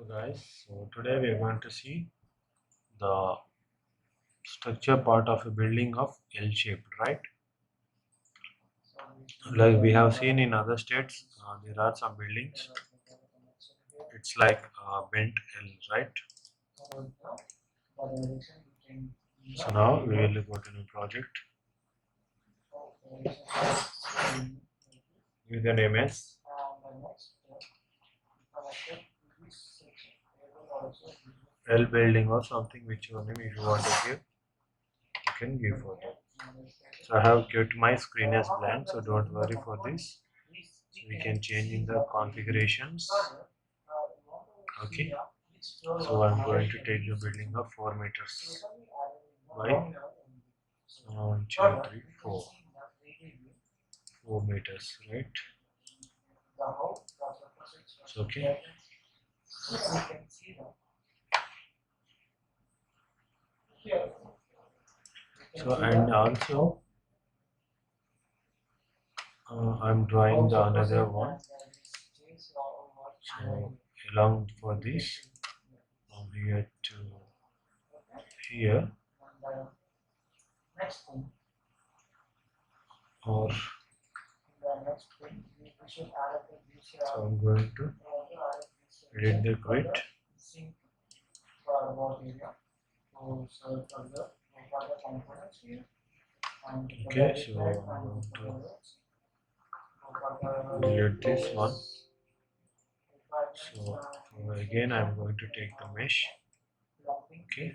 Guys, so today we are going to see the structure part of a building of L-shaped, right? Like we have seen in other states, there are some buildings. It's like bent L, right? So now we will go to new project with the name as L building or something which your name if you want to give, you can give for that. So I have kept my screen as blank, so don't worry for this. So we can change in the configurations. Okay. So I'm going to take the building of 4 meters by 1, 2, 3, 4. 4 meters, right? So, okay. So and also I'm drawing the another one. So along for this from here to here, or so I'm going to edit the grid. Okay, so I'm going to delete this one. So again I'm going to take the mesh. Okay,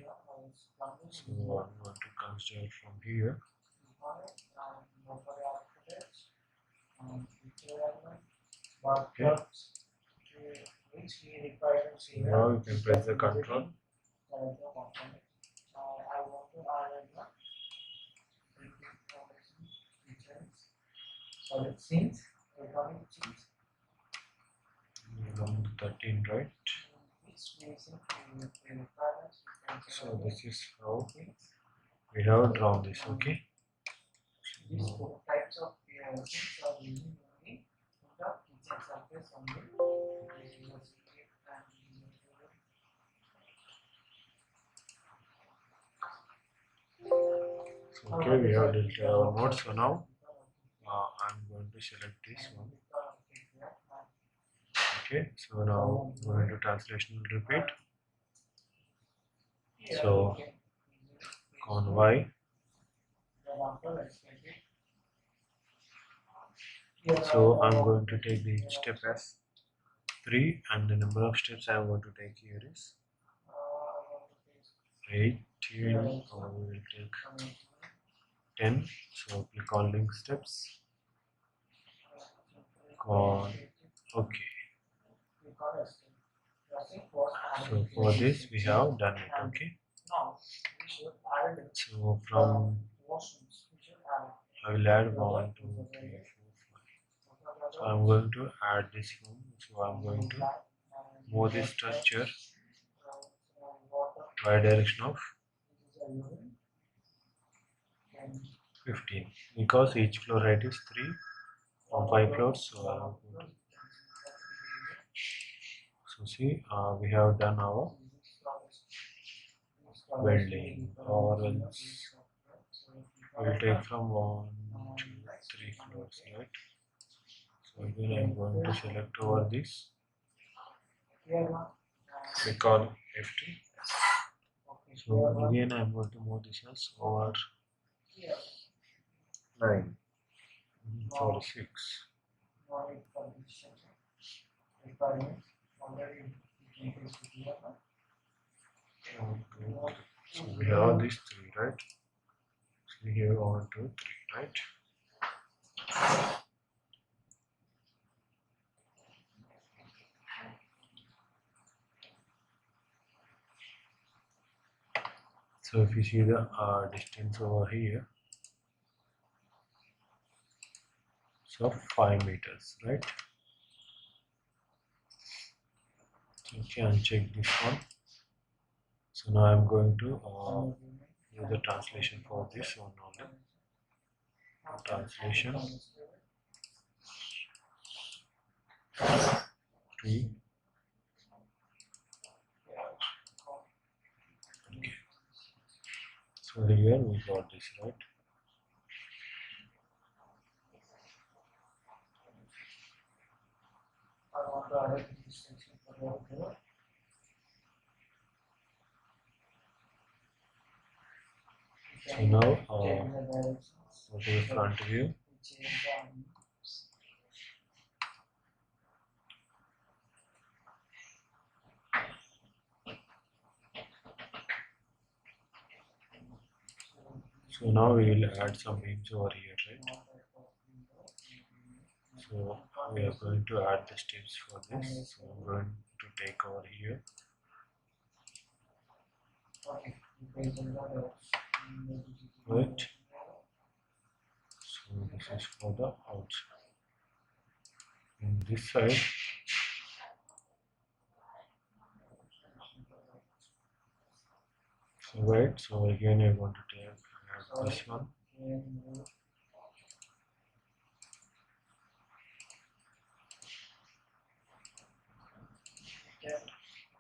so I'm going to consider from here. Okay, so now you can press the control. Around 13, right? So this is how we have drawn this. Okay. Okay, we have deleted our node. So now I'm going to select this one. Okay, so now going to translation repeat. So on Y. So I'm going to take the each step as 3, and the number of steps I'm going to take here is 18, or we will take 10. So click on link steps. Okay. So for this we have done it. Okay. So from I will add 1, 2, 3, 4, 5. So I'm going to add this one. So I'm going to move this structure by direction of 15 because each floor height is 3 from 5 floors. So I'm going to, so see we have done our building, or else we will take from 1, 2, 3 floors, right? So again I'm going to select over this, click on F2. So again I'm going to move this as over 9, 46. Okay. So we have these 3, right? So here 1, 2, 3, right? So if you see the distance over here, so 5 meters, right? So you can check this one. So now I'm going to do the translation for this one only. Translation 3 So here we got this, right? So now go to the front view. So now we will add some beams over here, right? So we are going to add the steps for this. So I'm going to take over here. Right. So this is for the outside. In this side, so right. So again, I want to take this one.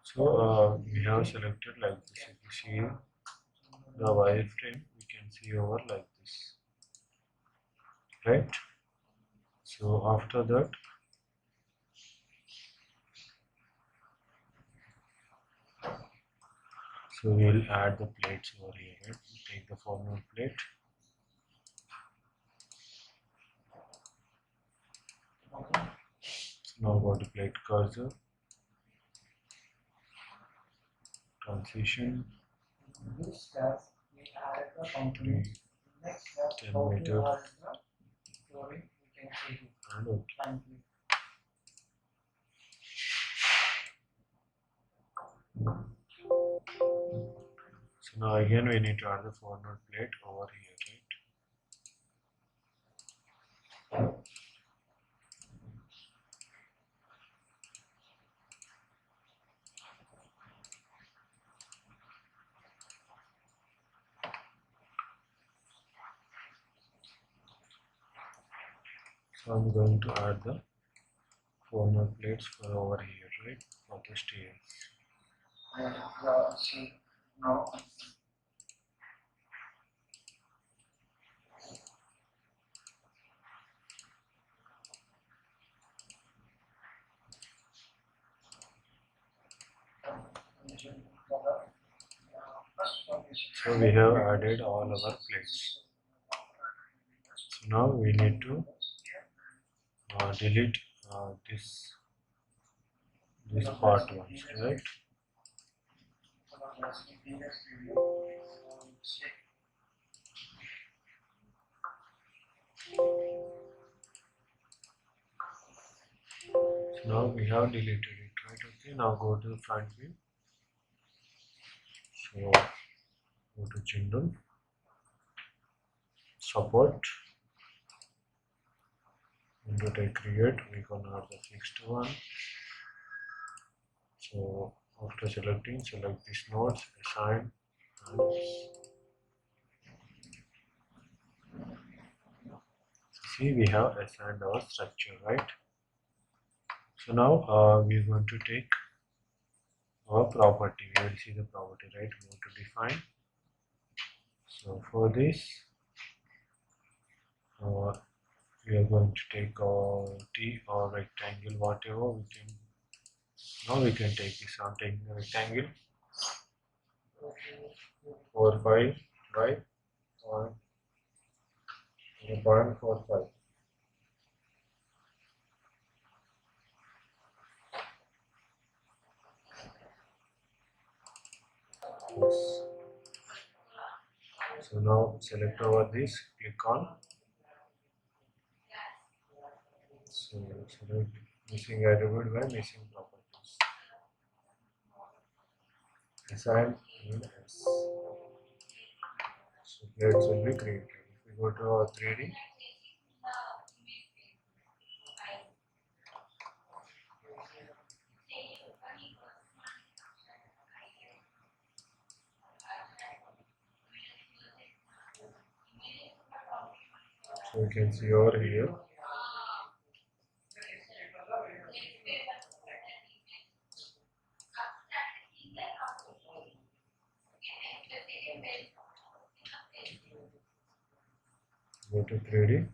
So we have selected like this. If you see the wireframe, we can see over like this, right? So after that, so we'll add the plates over here, right? Take the formal plate. So now go to plate cursor, transition, 10 meter, and okay. So now again we need to add the forward plate over here, right? So I'm going to add the forward plates for over here, right? For the stairs. So we have added all our plates. So now we need to delete this part once, right? So now we have deleted it, right? Okay, now go to the front view. So go to General, Support, into take create, we gonna have the fixed one. So after selecting, select these nodes, assign, and see we have assigned our structure, right? So now we are going to take our property. We will see the property, right? We want to define. So for this, we are going to take T or rectangle, whatever we can. Now we can take this. I'm taking a rectangle 4, 5, right? 0.45. Yes. So now select over this, click on. So select missing attribute by missing properties. Assign in S. So plates will be created. If we go to our 3D, so you can see over here. Go to 3D.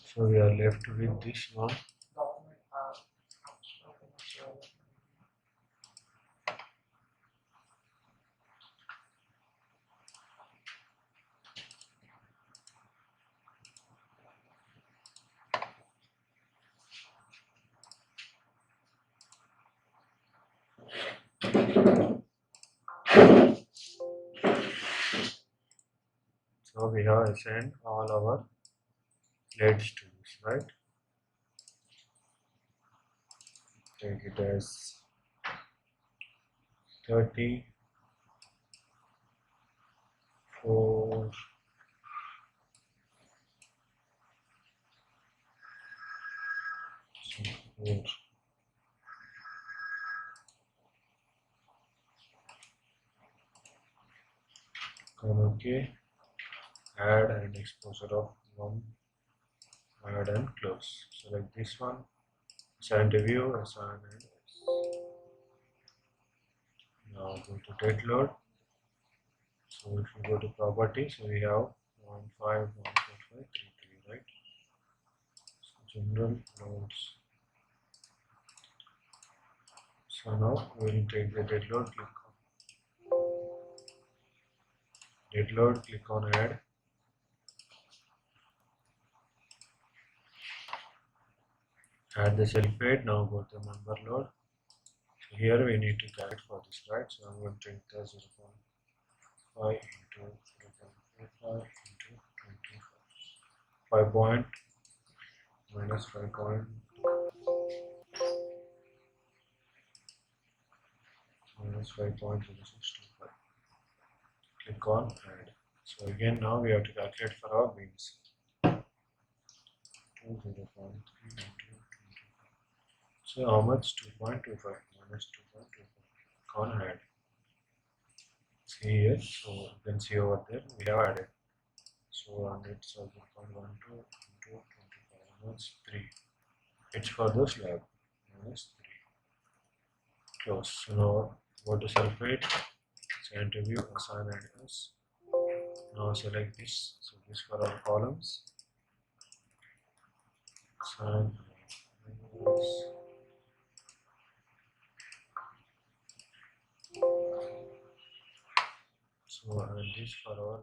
So we are left with this one. So we have assigned all our plates to this, right? Take it as 34, 4. Okay, add and exposure of 1, add and close. Select this one, assign to view, assign and now go to date load. So if you go to property, so we have 1514533, right? So general loads. So now we will take the date load, click on date load, click on add. Add the self-aid. Now go to member load. So here we need to calculate for this, right? So I'm going to take the 0.5 into 0.45 into 25. 5 point minus 5 point minus 5.0625. Click on add. So again now we have to calculate for our beams. 0.3 into 25. So how much? 2.25 minus 2.25. Click on add. See here, so you can see over there we have added. So 100 so 0.12 into 25 minus 3. It's for the slab minus 3. Close. So now go to sulfate, send to view, assign and as. Now select this. So this for our columns. Assign as. So and this for our